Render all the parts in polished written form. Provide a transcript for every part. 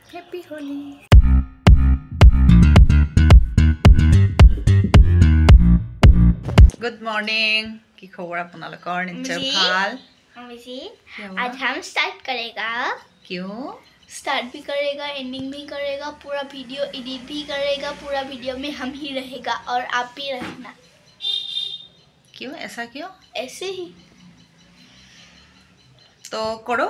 Happy Holi. Good morning. की खबर আপোনালোকৰ নিশ্চয় ভাল मम्मी जी आज हम स्टार्ट करेगा क्यों स्टार्ट भी करेगा एंडिंग भी करेगा पूरा वीडियो एडिट भी करेगा पूरा वीडियो में हम ही रहेगा और आप भी रहना क्यों ऐसा क्यों ऐसे ही तो करो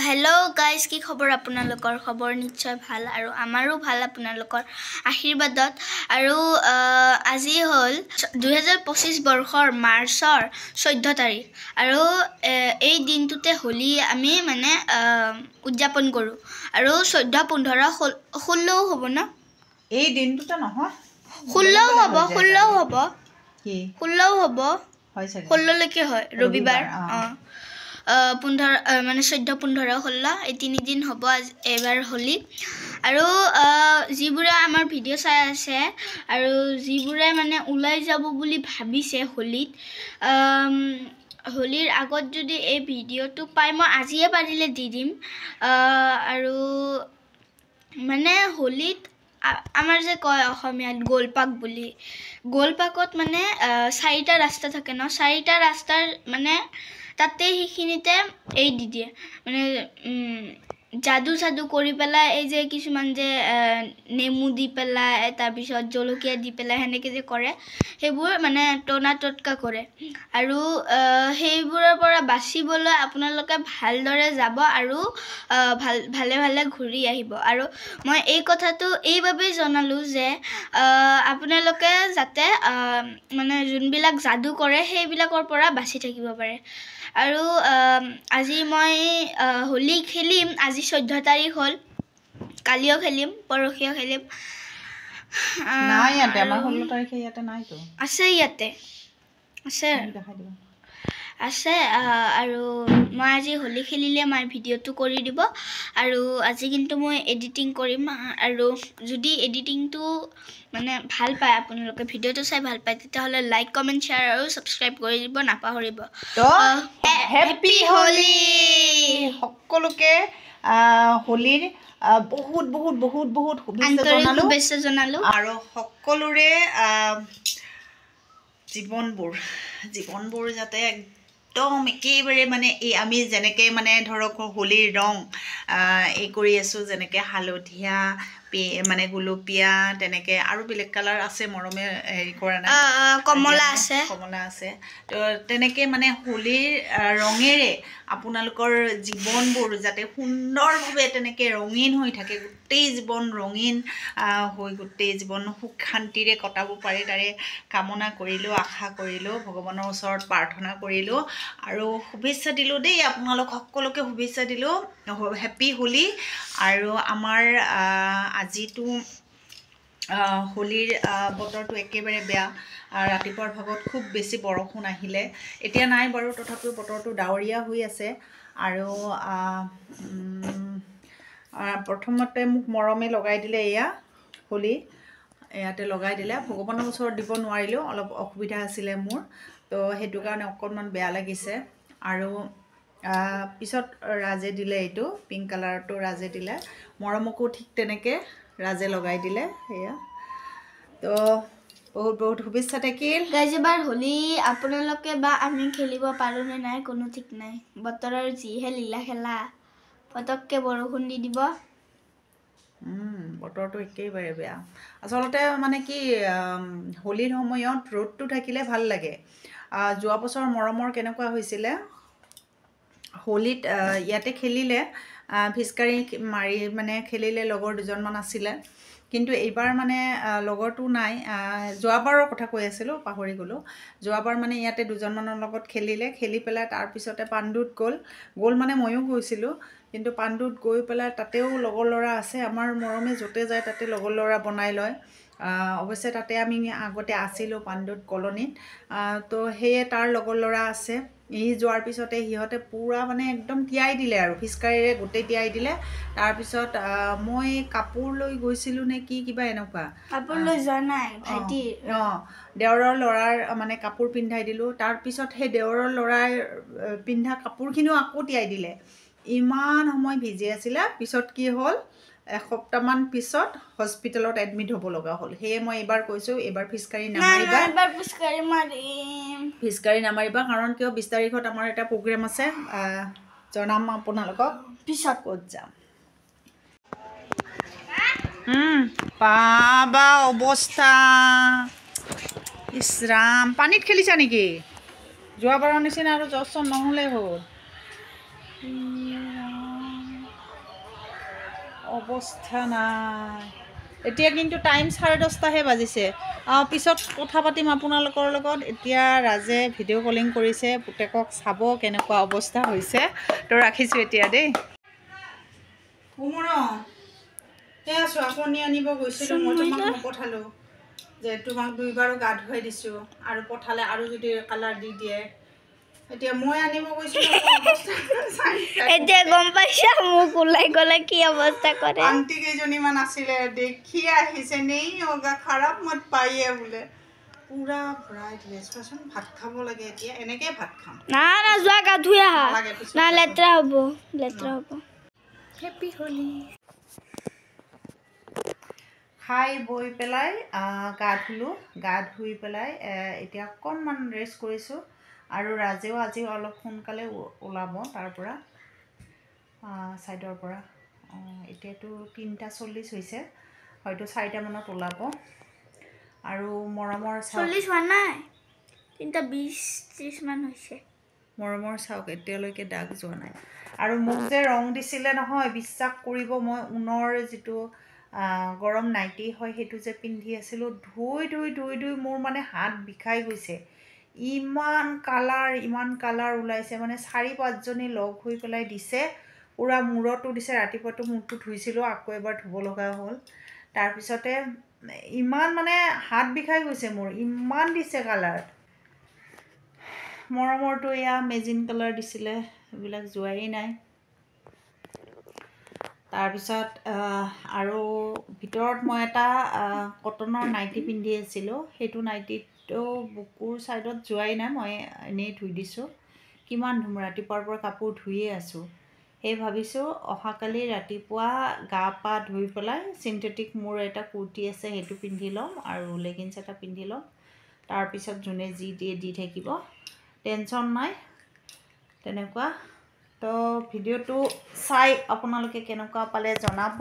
हेलो गाइस की खबर আপোনালোকৰ খবৰ নিশ্চয় ভাল আৰু আমাৰো ভাল আপোনালোকৰ আশীৰ্বাদত আৰু আজি হল 2025 বৰ্ষৰ মাৰ্চৰ 14 তাৰিখ আৰু এই দিনটোতে হোলি আমি মানে উদযাপন কৰো আৰু 14 15 16 হ'ব না এই দিনটোতে নহয় 16 হ'ব 16 হ'ব কি 16 হ'ব হয় চাগে 16 লৈকে হয় ৰবিবাৰ মানে 14 15 16 এই 3 দিন হ'ব এবাৰ হোলি আৰু যিবোৰে আমাৰ ভিডিও চাই আছে আৰু যিবোৰে মানে উলাই যাব বুলি ভাবিছে হোলিত হোলিৰ আগত যদি এই ভিডিওটো পাই মই আজিয়ে পাৰিলে দি দিম আৰু মানে হোলিত আমাৰ যে কয় অসমীয়াত গোলপাক বুলি গোলপাকত মানে 4টা ৰাস্তা থাকে ন 4টা ৰাস্তাৰ মানে তাতে হিখিনিতে এই দি দিয়ে মানে জাদু জাদু কৰি পেলা এই যে কিছুমান যে নেমু দি পেলা তাৰ পিছত জলকীয়া দি পেলা হেনেকে যে কৰে হেবোৰ মানে টনা টটকা কৰে আৰু হেইবোৰৰ পৰা বাচিবলৈ আপোনালোকে ভালদৰে যাব আৰু ভালে ভালে ঘূৰি আহিব আৰু মই এই কথাটো এইভাবে জনালো যে আপোনালোকে যাতে মানে যোনবিলাক জাদু কৰে হেইবিলাকৰ পৰা বাচি থাকিব পাৰে আৰু আজি মই হোলি খেলিম আজি 14 তাৰিখ হল কালিও খেলিম পৰখিও খেলিম নাই ইয়াতে আমাৰ 16 তাৰিখে ইয়াতে নাই তো আছে ইয়াতে আছে দেখাই দিবা আছে আৰু মই আজি হোলি খেলিলে মই ভিডিওটো কৰি দিব আৰু আজি কিন্তু মই এডিটিং কৰিম আৰু যদি এডিটিংটো মানে ভাল পায় আপোনালোকে ভিডিওটো চাই ভাল পায় তেতিয়াহলে লাইক কমেন্ট শেয়াৰ আৰু সাবস্ক্ৰাইব কৰি দিব নাপাহৰিব তো হ্যাপি হোলি সকলোকে হোলিৰ বহুত বহুত বহুত বহুত শুভেচ্ছা জনালো আৰু সকলোৰে জীৱনবোৰ যাতে একদম একেবাৰে মানে এই আমি যেনেকৈ মানে ধৰক হোলিৰ ৰং এই কৰি আছোঁ যেনেকৈ হালধীয়া মানে গুলপীয়া তেনেকৈ আৰু বেলেগ কালাৰ আছে মৰমে হেৰি কৰা নাই কমলা আছে তো তেনেকৈ মানে হোলিৰ ৰঙেৰে আপোনালোকৰ জীৱনবোৰ যাতে সুন্দৰভাৱে তেনেকৈ ৰঙীন হৈ থাকে গোটেই জীৱন ৰঙীন হৈ গোটেই জীৱন সুখ শান্তিৰে কটাব পাৰে তাৰে কামনা কৰিলোঁ আশা কৰিলোঁ ভগৱানৰ ওচৰত প্ৰাৰ্থনা কৰিলোঁ আৰু শুভেচ্ছা দিলোঁ দেই আপোনালোক সকলোকে শুভেচ্ছা দিলোঁ হেপী হোলি আৰু আমাৰ আজিতো হোলিৰ বতৰটো একেবাৰে বেয়া ৰাতিপুৱাৰ ভাগত খুব বেছি বৰষুণ আহিলে এতিয়া নাই বাৰু তথাপিও বতৰটো ডাৱৰীয়া হৈ আছে আৰু প্ৰথমতে মোক মৰমে লগাই দিলে এয়া হোলি ইয়াতে লগাই দিলে ভগৱানৰ ওচৰত দিব নোৱাৰিলোঁ অলপ অসুবিধা আছিলে মোৰ তো সেইটো কাৰণে অকণমান বেয়া লাগিছে আৰু পিছত ৰাজে দিলে এইটো পিংক কালাৰটো ৰাজে দিলে মৰমকো ঠিক তেনেকৈ ৰাজে লগাই দিলে এয়া তো বহুত বহুত শুভেচ্ছা থাকিল গাইজ এবাৰ হোলি আপোনালোকে বা আমি খেলিব পাৰো নে নাই কোনো ঠিক নাই বতৰৰ যিহে লীলা খেলা পতককে বৰষুণ দি দিব বতৰটো একেবাৰে বেয়া আচলতে মানে কি হোলিৰ সময়ত ৰ'দটো থাকিলে ভাল লাগে যোৱা বছৰ মৰমৰ কেনেকুৱা হৈছিলে হোলিত ইয়াতে খেলিলে ফিচকাৰী মাৰি মানে খেলিলে লগৰ দুজনমান আছিলে কিন্তু এইবাৰ মানে লগৰটো নাই যোৱাবাৰৰ কথা কৈ আছিলোঁ পাহৰি গ'লোঁ যোৱাবাৰ মানে ইয়াতে দুজনমানৰ লগত খেলি পেলাই তাৰপিছতে পাণ্ডুত গ'ল মানে ময়ো গৈছিলোঁ কিন্তু পাণ্ডুত গৈ পেলাই তাতেও লগৰ ল'ৰা আছে আমাৰ মৰমে য'তে যায় তাতে লগৰ ল'ৰা বনাই লয় অৱশ্যে তাতে আমি আগতে আছিলোঁ পাণ্ডুত কলনীত তো সেয়ে তাৰ লগৰ ল'ৰা আছে ই যোৱাৰ পিছতে সিহঁতে পূৰা মানে একদম তিয়াই দিলে আৰু ফিচকাৰীৰে গোটেই তিয়াই দিলে তাৰপিছত মই কাপোৰ লৈ গৈছিলোঁ নে কি কিবা এনেকুৱা কাপোৰ লৈ যোৱা নাই ভাইটি দেওৰৰ ল'ৰাৰ মানে কাপোৰ পিন্ধাই দিলোঁ তাৰপিছত সেই দেওৰৰ ল'ৰাই পিন্ধা কাপোৰখিনিও আকৌ তিয়াই দিলে ইমান সময় ভিজি আছিলে পিছত কি হ'ল এসপ্তাহমান পিছত হস্পিটেলত এডমিট হ'ব লগা হ'ল সেয়ে মই এইবাৰ কৈছোঁ এইবাৰ ফিচকাৰী নামাৰিবা ফিচকাৰী নামাৰিবা কাৰণ কিয় 20 তাৰিখত আমাৰ এটা প্ৰগ্ৰেম আছে জনাম আপোনালোকক পিছত ক'ত যাম পাবা অৱস্থা ইছৰাম পানীত খেলিছা নেকি যোৱাবাৰৰ নিচিনা আৰু জ্বৰ চৰ নহ'লে হ'ল অৱস্থা নাই এতিয়া কিন্তু টাইম 10:30হে বাজিছে পিছত কথা পাতিম আপোনালোকৰ লগত এতিয়া ৰাজে ভিডিঅ' কলিং কৰিছে পুতেকক চাব কেনেকুৱা অৱস্থা হৈছে তো ৰাখিছোঁ এতিয়া দেই সেয়া চোৱা কণী আনিব গৈছিলোঁ মই তোমাক নপঠালোঁ যে তোমাক 2বাৰো গা ধুৱাই দিছোঁ আৰু পঠালে আৰু যদি কালাৰ দি দিয়ে এতিয়া মই আনিব গৈছিলোঁ এতিয়া গম পাইছা মোক ওলাই গ'লে কি অৱস্থা কৰে আন্টি কেইজনীমান আছিলে দেখি আহিছে নেই অগা খাৰাপ মত পাইয়ে বোলে পুৰা ভৰাই দিলে চোৱাচোন ভাত খাব লাগে এতিয়া এনেকৈ ভাত খাম না না যোৱা গা ধুই আহা না লেতেৰা হ'ব হেপী হোলি খাই বৈ পেলাই গা ধুলোঁ গা ধুই পেলাই এতিয়া অকণমান ৰেষ্ট কৰিছোঁ আৰু ৰাজেও আজি অলপ সোনকালে ওলাব তাৰ পৰা ছাইডৰ পৰা এতিয়াতো 3:40 হৈছে হয়তো 4টামানত ওলাব আৰু মৰমৰ চাওক 40 হোৱা নাই 3:20-30 মান হৈছে মৰমৰ চাওক এতিয়ালৈকে দাগ যোৱা নাই আৰু মোক যে ৰং দিছিলে নহয় বিশ্বাস কৰিব মই ঊণৰ যিটো গৰম নাইটি হয় সেইটো যে পিন্ধি আছিলোঁ ধুই মোৰ মানে হাত বিষাই গৈছে ইমান কালাৰ ওলাইছে মানে 4-5জনী লগ হৈ পেলাই দিছে পুৰা মূৰতো দিছে ৰাতিপুৱাটো মূৰটো ধুইছিলোঁ আকৌ এবাৰ ধুব লগা হ'ল তাৰপিছতে ইমান মানে হাত বিষাই গৈছে মোৰ ইমান দিছে কালাৰ মৰমৰটো এয়া মেজিন কালাৰ দিছিলে এইবিলাক যোৱাই নাই তাৰপিছত আৰু ভিতৰত মই এটা কটনৰ নাইটি পিন্ধি আছিলোঁ সেইটো নাইটিটো বুকুৰ ছাইডত যোৱাই নাই মই এনেই ধুই দিছোঁ কিমান ধুম ৰাতিপুৱাৰ পৰা কাপোৰ ধুইয়ে আছোঁ সেই ভাবিছোঁ অহাকালি ৰাতিপুৱা গা পা ধুই পেলাই চিন্থেটিক মোৰ এটা কুৰ্তি আছে সেইটো পিন্ধি ল'ম আৰু লেগিংছ এটা পিন্ধি ল'ম তাৰপিছত যোনে যি দিয়ে দি থাকিব টেনশ্যন নাই তেনেকুৱা তো ভিডিঅ'টো চাই আপোনালোকে কেনেকুৱা পালে জনাব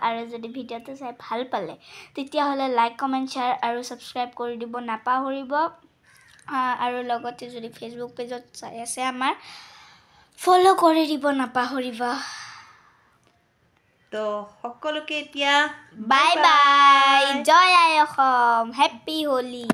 আৰু যদি ভিডিঅ'টো চাই ভাল পালে তেতিয়াহ'লে লাইক কমেণ্ট শ্বেয়াৰ আৰু ছাবস্ক্ৰাইব কৰি দিব নাপাহৰিব আৰু লগতে যদি ফেচবুক পেজত চাই আছে আমাৰ ফ'ল' কৰি দিব নাপাহৰিব তো সকলোকে এতিয়া বাই বাই জয় আই অসম হেপী হোলী